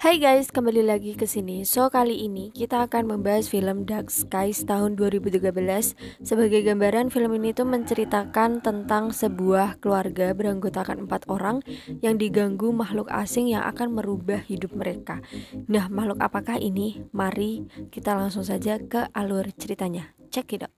Hai guys, kembali lagi ke sini. Kali ini kita akan membahas film Dark Skies tahun 2013. Sebagai gambaran, film ini tuh menceritakan tentang sebuah keluarga beranggotakan 4 orang yang diganggu makhluk asing yang akan merubah hidup mereka. Nah, makhluk apakah ini? Mari kita langsung saja ke alur ceritanya. Check it out.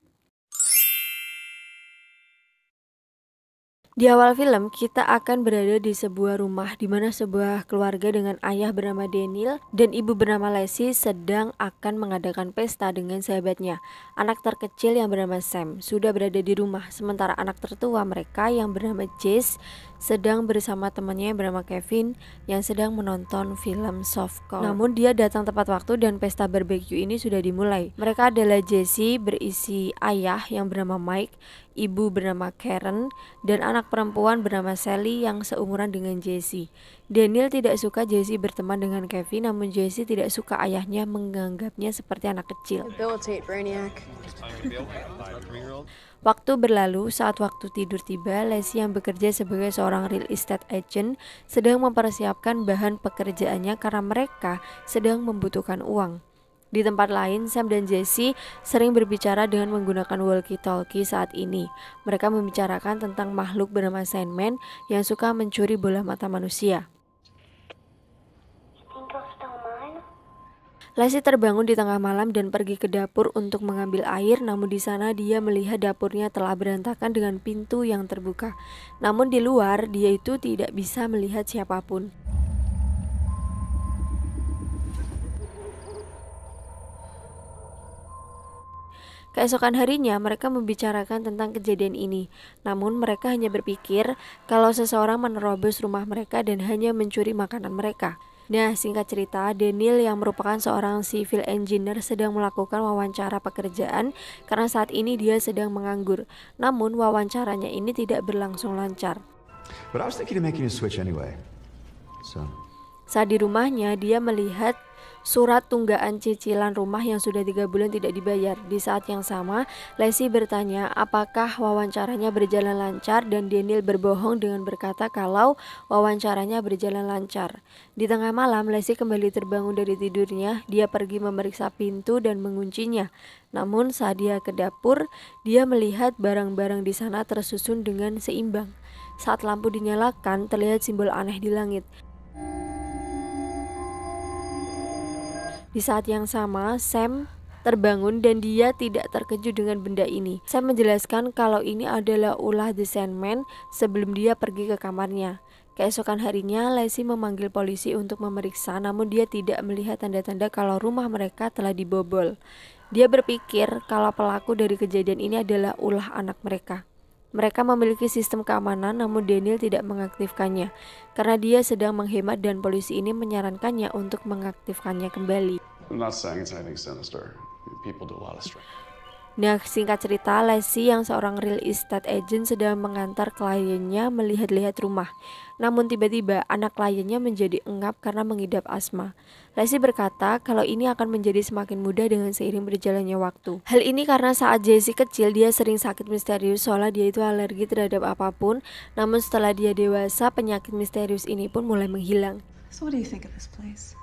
Di awal film, kita akan berada di sebuah rumah di mana sebuah keluarga dengan ayah bernama Daniel dan ibu bernama Lacey sedang akan mengadakan pesta dengan sahabatnya. Anak terkecil yang bernama Sam sudah berada di rumah, sementara anak tertua mereka yang bernama Jesse sedang bersama temannya yang bernama Kevin yang sedang menonton film softcore. Namun dia datang tepat waktu dan pesta barbecue ini sudah dimulai. Mereka adalah Jesse berisi ayah yang bernama Mike, ibu bernama Karen, dan anak perempuan bernama Sally yang seumuran dengan Jesse. Daniel tidak suka Jesse berteman dengan Kevin, namun Jesse tidak suka ayahnya menganggapnya seperti anak kecil. Waktu berlalu, saat waktu tidur tiba, Lacey yang bekerja sebagai seorang real estate agent sedang mempersiapkan bahan pekerjaannya karena mereka sedang membutuhkan uang. Di tempat lain, Sam dan Jesse sering berbicara dengan menggunakan walkie-talkie saat ini. Mereka membicarakan tentang makhluk bernama Sandman yang suka mencuri bola mata manusia. Lacey terbangun di tengah malam dan pergi ke dapur untuk mengambil air, namun di sana dia melihat dapurnya telah berantakan dengan pintu yang terbuka. Namun di luar, dia itu tidak bisa melihat siapapun. Keesokan harinya mereka membicarakan tentang kejadian ini. Namun mereka hanya berpikir kalau seseorang menerobos rumah mereka dan hanya mencuri makanan mereka. Nah, singkat cerita, Daniel yang merupakan seorang civil engineer sedang melakukan wawancara pekerjaan karena saat ini dia sedang menganggur. Namun wawancaranya ini tidak berlangsung lancar. Saat di rumahnya, dia melihat surat tunggaan cicilan rumah yang sudah 3 bulan tidak dibayar. Di saat yang sama, Lacey bertanya apakah wawancaranya berjalan lancar dan Daniel berbohong dengan berkata kalau wawancaranya berjalan lancar. Di tengah malam, Lacey kembali terbangun dari tidurnya. Dia pergi memeriksa pintu dan menguncinya. Namun saat dia ke dapur, dia melihat barang-barang di sana tersusun dengan seimbang. Saat lampu dinyalakan, terlihat simbol aneh di langit. Di saat yang sama, Sam terbangun dan dia tidak terkejut dengan benda ini. Sam menjelaskan kalau ini adalah ulah The Sandman sebelum dia pergi ke kamarnya. Keesokan harinya, Lacey memanggil polisi untuk memeriksa, namun dia tidak melihat tanda-tanda kalau rumah mereka telah dibobol. Dia berpikir kalau pelaku dari kejadian ini adalah ulah anak mereka. Mereka memiliki sistem keamanan, namun Daniel tidak mengaktifkannya karena dia sedang menghemat dan polisi ini menyarankannya untuk mengaktifkannya kembali. Nah, singkat cerita, Lacey yang seorang real estate agent sedang mengantar kliennya melihat-lihat rumah. Namun tiba-tiba anak kliennya menjadi engap karena mengidap asma. Lacey berkata kalau ini akan menjadi semakin mudah dengan seiring berjalannya waktu. Hal ini karena saat Jesse kecil dia sering sakit misterius soalnya dia itu alergi terhadap apapun. Namun setelah dia dewasa, penyakit misterius ini pun mulai menghilang. So what do you think of this place?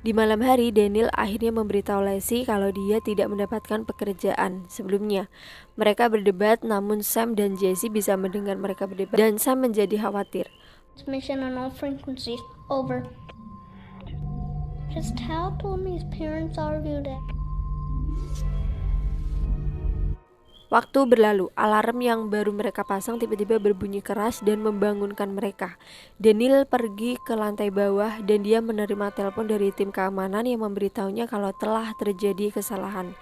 Di malam hari, Daniel akhirnya memberitahu Lacey kalau dia tidak mendapatkan pekerjaan sebelumnya. Mereka berdebat, namun Sam dan Jesse bisa mendengar mereka berdebat dan Sam menjadi khawatir. Transmission on all frequencies. Over. Just how Tommy's parents are today. Waktu berlalu, alarm yang baru mereka pasang tiba-tiba berbunyi keras dan membangunkan mereka. Daniel pergi ke lantai bawah dan dia menerima telepon dari tim keamanan yang memberitahunya kalau telah terjadi kesalahan.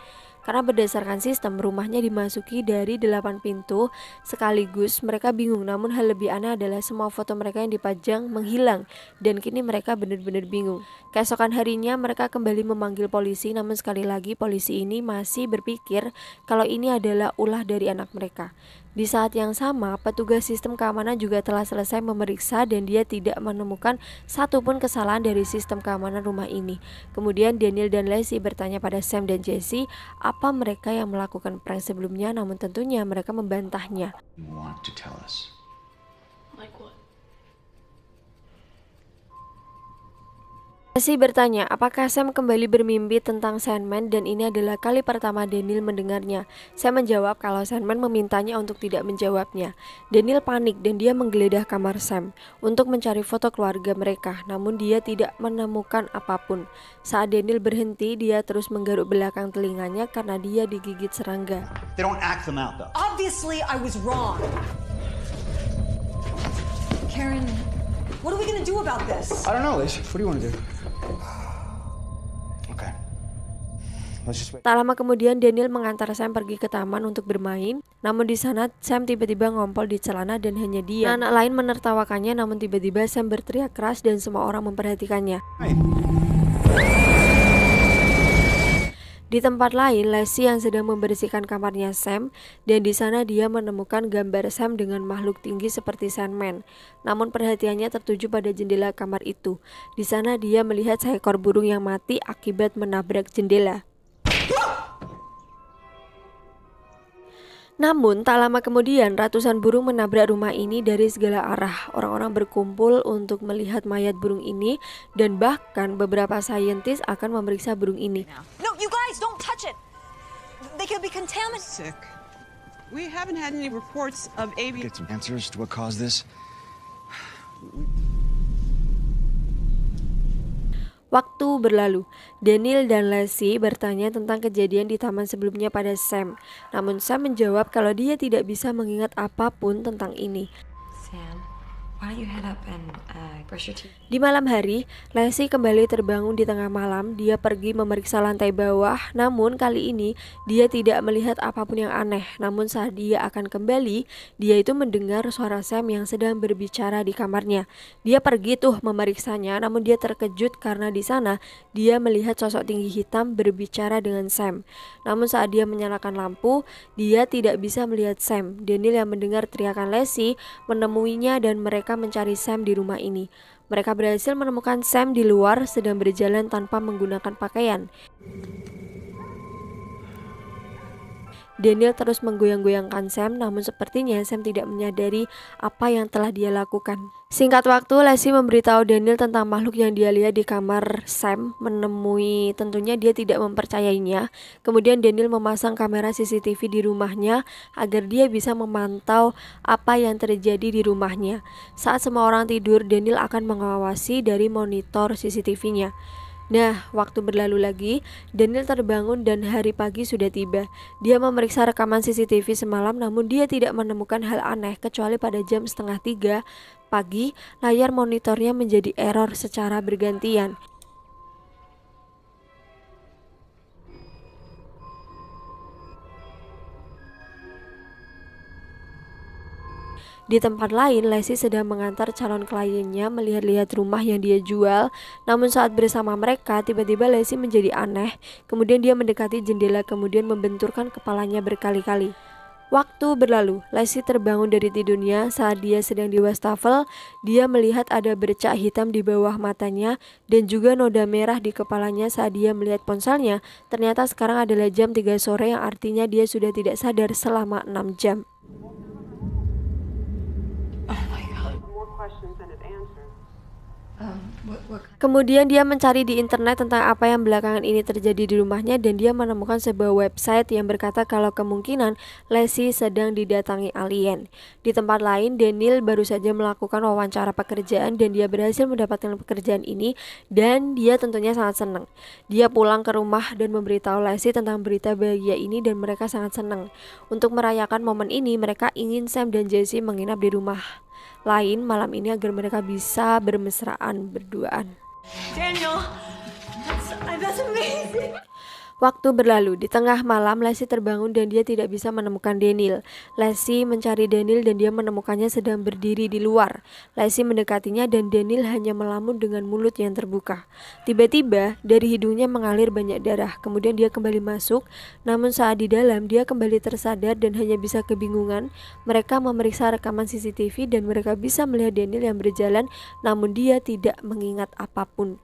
Karena berdasarkan sistem, rumahnya dimasuki dari 8 pintu sekaligus. Mereka bingung, namun hal lebih aneh adalah semua foto mereka yang dipajang menghilang dan kini mereka benar-benar bingung. Keesokan harinya mereka kembali memanggil polisi, namun sekali lagi polisi ini masih berpikir kalau ini adalah ulah dari anak mereka. Di saat yang sama, petugas sistem keamanan juga telah selesai memeriksa dan dia tidak menemukan satupun kesalahan dari sistem keamanan rumah ini. Kemudian Daniel dan Lacey bertanya pada Sam dan Jesse apa mereka yang melakukan prank sebelumnya, namun tentunya mereka membantahnya. Like what? Leslie bertanya, apakah Sam kembali bermimpi tentang Sandman dan ini adalah kali pertama Daniel mendengarnya. Sam menjawab kalau Sandman memintanya untuk tidak menjawabnya. Daniel panik dan dia menggeledah kamar Sam untuk mencari foto keluarga mereka, namun dia tidak menemukan apapun. Saat Daniel berhenti, dia terus menggaruk belakang telinganya karena dia digigit serangga. They don't act them out, though. Obviously, I was wrong. Karen, what are we gonna do about this? I don't know, Liz. What do you want to do? Okay. Let's just wait. Tak lama kemudian Daniel mengantar Sam pergi ke taman untuk bermain. Namun di sana Sam tiba-tiba ngompol di celana dan hanya diam. Anak lain menertawakannya, namun tiba-tiba Sam berteriak keras dan semua orang memperhatikannya. Hey. Di tempat lain, Leslie yang sedang membersihkan kamarnya Sam, dan di sana dia menemukan gambar Sam dengan makhluk tinggi seperti Sandman. Namun perhatiannya tertuju pada jendela kamar itu. Di sana dia melihat seekor burung yang mati akibat menabrak jendela. Namun tak lama kemudian ratusan burung menabrak rumah ini dari segala arah. Orang-orang berkumpul untuk melihat mayat burung ini dan bahkan beberapa saintis akan memeriksa burung ini. No, you guys, don't touch it. They could be contaminated. Sick. We haven't had any reports of avian. Get some answers to what caused this. Waktu berlalu, Daniel dan Leslie bertanya tentang kejadian di taman sebelumnya pada Sam. Namun Sam menjawab kalau dia tidak bisa mengingat apapun tentang ini. Sam, why don't you head up and brush your teeth? Di malam hari, Leslie kembali terbangun di tengah malam. Dia pergi memeriksa lantai bawah, namun kali ini dia tidak melihat apapun yang aneh. Namun saat dia akan kembali, dia itu mendengar suara Sam yang sedang berbicara di kamarnya. Dia pergi memeriksanya, namun dia terkejut karena di sana dia melihat sosok tinggi hitam berbicara dengan Sam. Namun saat dia menyalakan lampu, dia tidak bisa melihat Sam. Daniel yang mendengar teriakan Leslie menemuinya dan mereka mencari Sam di rumah ini. Mereka berhasil menemukan Sam di luar sedang berjalan tanpa menggunakan pakaian. Daniel terus menggoyang-goyangkan Sam, namun sepertinya Sam tidak menyadari apa yang telah dia lakukan. Singkat waktu, Leslie memberitahu Daniel tentang makhluk yang dia lihat di kamar Sam menemui. Tentunya dia tidak mempercayainya. Kemudian Daniel memasang kamera CCTV di rumahnya agar dia bisa memantau apa yang terjadi di rumahnya. Saat semua orang tidur, Daniel akan mengawasi dari monitor CCTV-nya. Nah, waktu berlalu lagi, Daniel terbangun dan hari pagi sudah tiba. Dia memeriksa rekaman CCTV semalam, namun dia tidak menemukan hal aneh kecuali pada jam 2:30 pagi, layar monitornya menjadi error secara bergantian. Di tempat lain, Leslie sedang mengantar calon kliennya melihat-lihat rumah yang dia jual. Namun saat bersama mereka, tiba-tiba Leslie menjadi aneh. Kemudian dia mendekati jendela, kemudian membenturkan kepalanya berkali-kali. Waktu berlalu, Leslie terbangun dari tidurnya. Saat dia sedang di wastafel, dia melihat ada bercak hitam di bawah matanya dan juga noda merah di kepalanya. Saat dia melihat ponselnya, ternyata sekarang adalah jam 3 sore yang artinya dia sudah tidak sadar selama 6 jam. Kemudian dia mencari di internet tentang apa yang belakangan ini terjadi di rumahnya dan dia menemukan sebuah website yang berkata kalau kemungkinan Leslie sedang didatangi alien. Di tempat lain, Daniel baru saja melakukan wawancara pekerjaan dan dia berhasil mendapatkan pekerjaan ini dan dia tentunya sangat senang. Dia pulang ke rumah dan memberitahu Leslie tentang berita bahagia ini dan mereka sangat senang. Untuk merayakan momen ini, mereka ingin Sam dan Jesse menginap di rumah lain malam ini agar mereka bisa bermesraan berduaan. Daniel, that's amazing. Waktu berlalu, di tengah malam Leslie terbangun dan dia tidak bisa menemukan Daniel. Leslie mencari Daniel dan dia menemukannya sedang berdiri di luar. Leslie mendekatinya dan Daniel hanya melamun dengan mulut yang terbuka. Tiba-tiba dari hidungnya mengalir banyak darah. Kemudian dia kembali masuk, namun saat di dalam dia kembali tersadar dan hanya bisa kebingungan. Mereka memeriksa rekaman CCTV dan mereka bisa melihat Daniel yang berjalan, namun dia tidak mengingat apapun.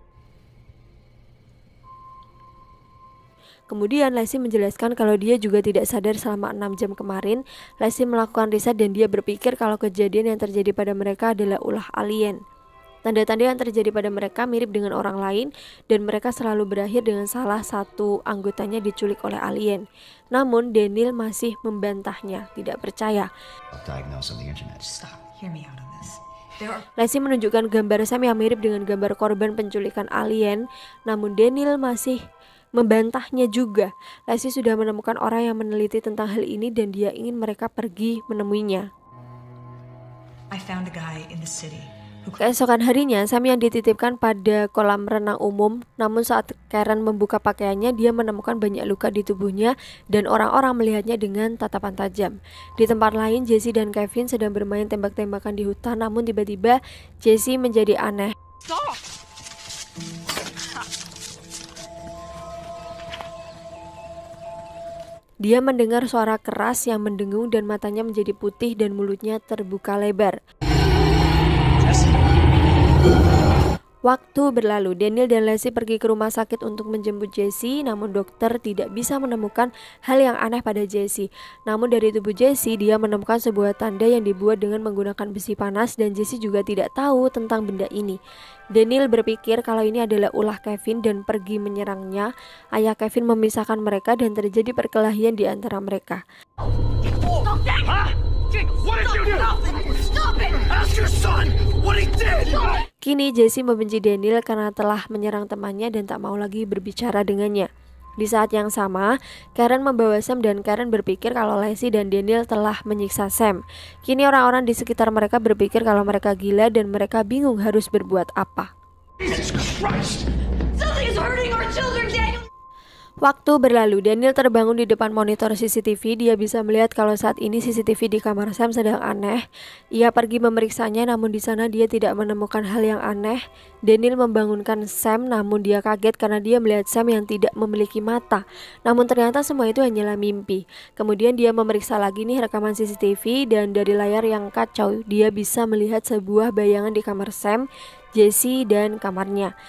Kemudian Leslie menjelaskan kalau dia juga tidak sadar selama 6 jam kemarin. Leslie melakukan riset dan dia berpikir kalau kejadian yang terjadi pada mereka adalah ulah alien. Tanda-tanda yang terjadi pada mereka mirip dengan orang lain dan mereka selalu berakhir dengan salah satu anggotanya diculik oleh alien. Namun Daniel masih membantahnya, tidak percaya. Diagnose on the internet. Stop. Hear me out on this. There are Lacey menunjukkan gambar Sam yang mirip dengan gambar korban penculikan alien, namun Daniel masih membantahnya juga. Lacey sudah menemukan orang yang meneliti tentang hal ini dan dia ingin mereka pergi menemuinya. I found a guy in the city. Keesokan harinya, Sam yang dititipkan pada kolam renang umum, namun saat Karen membuka pakaiannya, dia menemukan banyak luka di tubuhnya dan orang-orang melihatnya dengan tatapan tajam. Di tempat lain, Jesse dan Kevin sedang bermain tembak-tembakan di hutan, namun tiba-tiba Jesse menjadi aneh. Stop! Dia mendengar suara keras yang mendengung dan matanya menjadi putih dan mulutnya terbuka lebar. Waktu berlalu, Daniel dan Lacey pergi ke rumah sakit untuk menjemput Jesse, namun dokter tidak bisa menemukan hal yang aneh pada Jesse. Namun dari tubuh Jesse, dia menemukan sebuah tanda yang dibuat dengan menggunakan besi panas dan Jesse juga tidak tahu tentang benda ini. Daniel berpikir kalau ini adalah ulah Kevin dan pergi menyerangnya. Ayah Kevin memisahkan mereka dan terjadi perkelahian di antara mereka. Kini Jesse membenci Daniel karena telah menyerang temannya dan tak mau lagi berbicara dengannya. Di saat yang sama, Karen membawa Sam dan Karen berpikir kalau Lacey dan Daniel telah menyiksa Sam. Kini orang-orang di sekitar mereka berpikir kalau mereka gila dan mereka bingung harus berbuat apa. Waktu berlalu, Daniel terbangun di depan monitor CCTV. Dia bisa melihat kalau saat ini CCTV di kamar Sam sedang aneh. Ia pergi memeriksanya, namun di sana dia tidak menemukan hal yang aneh. Daniel membangunkan Sam, namun dia kaget karena dia melihat Sam yang tidak memiliki mata. Namun ternyata semua itu hanyalah mimpi. Kemudian dia memeriksa lagi nih rekaman CCTV dan dari layar yang kacau, dia bisa melihat sebuah bayangan di kamar Sam, Jesse, dan kamarnya.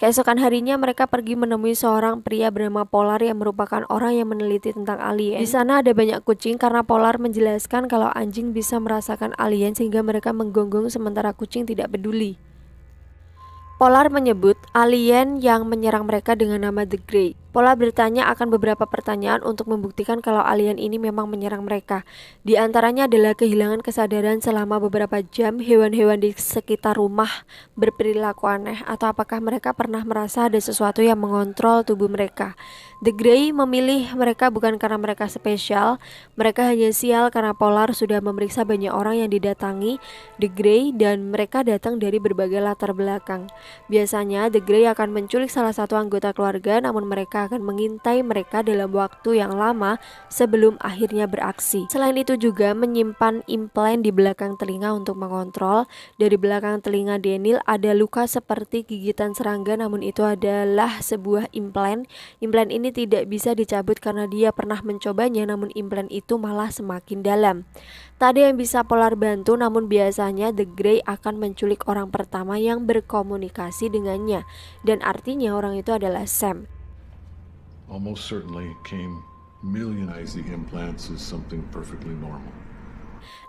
Keesokan harinya mereka pergi menemui seorang pria bernama Polar yang merupakan orang yang meneliti tentang alien. Di sana ada banyak kucing karena Polar menjelaskan kalau anjing bisa merasakan alien sehingga mereka menggonggong sementara kucing tidak peduli. Polar menyebut alien yang menyerang mereka dengan nama The Grey. Polar bertanya akan beberapa pertanyaan untuk membuktikan kalau alien ini memang menyerang mereka. Di antaranya adalah kehilangan kesadaran selama beberapa jam, hewan-hewan di sekitar rumah berperilaku aneh, atau apakah mereka pernah merasa ada sesuatu yang mengontrol tubuh mereka. The Grey memilih mereka bukan karena mereka spesial, mereka hanya sial karena Polar sudah memeriksa banyak orang yang didatangi The Grey dan mereka datang dari berbagai latar belakang. Biasanya The Grey akan menculik salah satu anggota keluarga, namun mereka akan mengintai mereka dalam waktu yang lama sebelum akhirnya beraksi. Selain itu juga menyimpan implan di belakang telinga untuk mengontrol. Dari belakang telinga Daniel ada luka seperti gigitan serangga, namun itu adalah sebuah implan. Implan ini tidak bisa dicabut karena dia pernah mencobanya, namun implan itu malah semakin dalam. Tak ada yang bisa Polar bantu, namun biasanya The Grey akan menculik orang pertama yang berkomunikasi dengannya, dan artinya orang itu adalah Sam. Almost certainly came millionizing implants is something perfectly normal.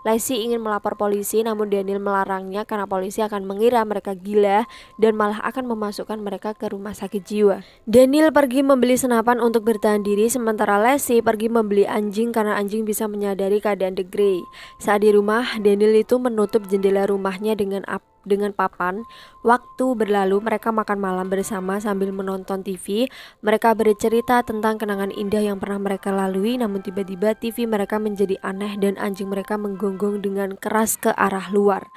Lacey ingin melapor polisi, namun Daniel melarangnya karena polisi akan mengira mereka gila dan malah akan memasukkan mereka ke rumah sakit jiwa. Daniel pergi membeli senapan untuk bertahan diri, sementara Lacey pergi membeli anjing karena anjing bisa menyadari keadaan The Grey. Saat di rumah, Daniel itu menutup jendela rumahnya dengan papan. Waktu berlalu, mereka makan malam bersama sambil menonton TV. Mereka bercerita tentang kenangan indah yang pernah mereka lalui, namun tiba-tiba TV mereka menjadi aneh dan anjing mereka menggonggong dengan keras ke arah luar.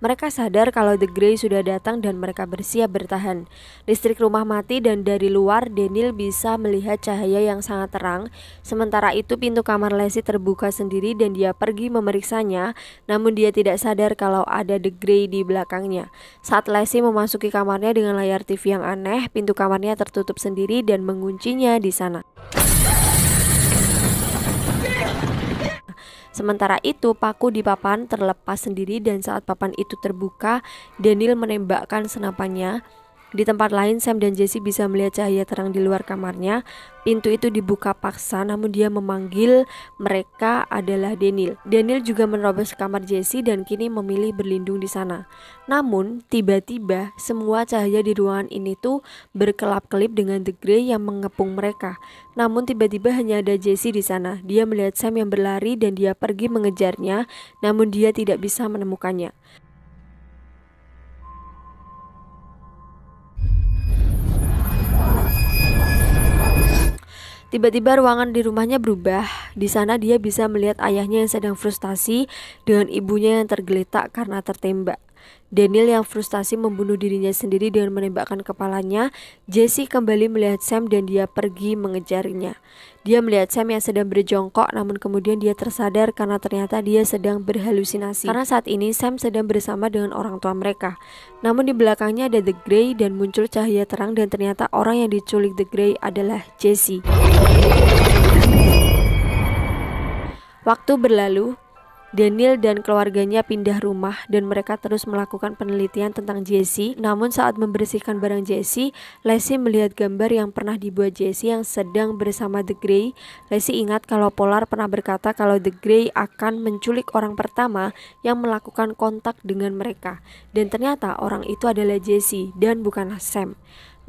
Mereka sadar kalau The Grey sudah datang dan mereka bersiap bertahan. Listrik rumah mati dan dari luar Daniel bisa melihat cahaya yang sangat terang. Sementara itu pintu kamar Lacey terbuka sendiri dan dia pergi memeriksanya, namun dia tidak sadar kalau ada The Grey di belakangnya. Saat Lacey memasuki kamarnya dengan layar TV yang aneh, pintu kamarnya tertutup sendiri dan menguncinya di sana. Sementara itu, paku di papan terlepas sendiri dan saat papan itu terbuka, Daniel menembakkan senapannya. Di tempat lain, Sam dan Jesse bisa melihat cahaya terang di luar kamarnya. Pintu itu dibuka paksa, namun dia memanggil mereka adalah Daniel. Daniel juga menerobos kamar Jesse dan kini memilih berlindung di sana. Namun, tiba-tiba semua cahaya di ruangan ini tuh berkelap-kelip dengan The Grey yang mengepung mereka. Namun tiba-tiba hanya ada Jesse di sana. Dia melihat Sam yang berlari dan dia pergi mengejarnya, namun dia tidak bisa menemukannya. Tiba-tiba ruangan di rumahnya berubah. Di sana dia bisa melihat ayahnya yang sedang frustasi dengan ibunya yang tergeletak karena tertembak. Daniel yang frustasi membunuh dirinya sendiri dengan menembakkan kepalanya. Jesse kembali melihat Sam dan dia pergi mengejarnya. Dia melihat Sam yang sedang berjongkok, namun kemudian dia tersadar karena ternyata dia sedang berhalusinasi. Karena saat ini Sam sedang bersama dengan orang tua mereka. Namun di belakangnya ada The Grey dan muncul cahaya terang dan ternyata orang yang diculik The Grey adalah Jesse. Waktu berlalu, Daniel dan keluarganya pindah rumah dan mereka terus melakukan penelitian tentang Jesse. Namun saat membersihkan barang Jesse, Lacey melihat gambar yang pernah dibuat Jesse yang sedang bersama The Grey. Lacey ingat kalau Polar pernah berkata kalau The Grey akan menculik orang pertama yang melakukan kontak dengan mereka. Dan ternyata orang itu adalah Jesse dan bukanlah Sam.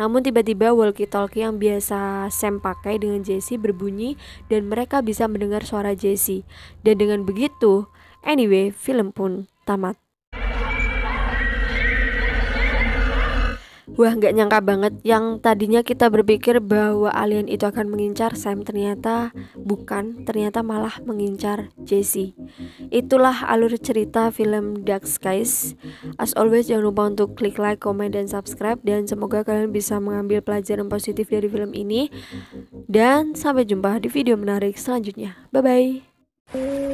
Namun tiba-tiba walkie-talkie yang biasa Sam pakai dengan Jesse berbunyi dan mereka bisa mendengar suara Jesse. Dan dengan begitu, anyway, film pun tamat. Wah, gak nyangka banget, yang tadinya kita berpikir bahwa alien itu akan mengincar Sam, ternyata bukan, ternyata malah mengincar Jesse. Itulah alur cerita film Dark Skies. As always, jangan lupa untuk klik like, comment, dan subscribe. Dan semoga kalian bisa mengambil pelajaran positif dari film ini. Dan sampai jumpa di video menarik selanjutnya. Bye-bye.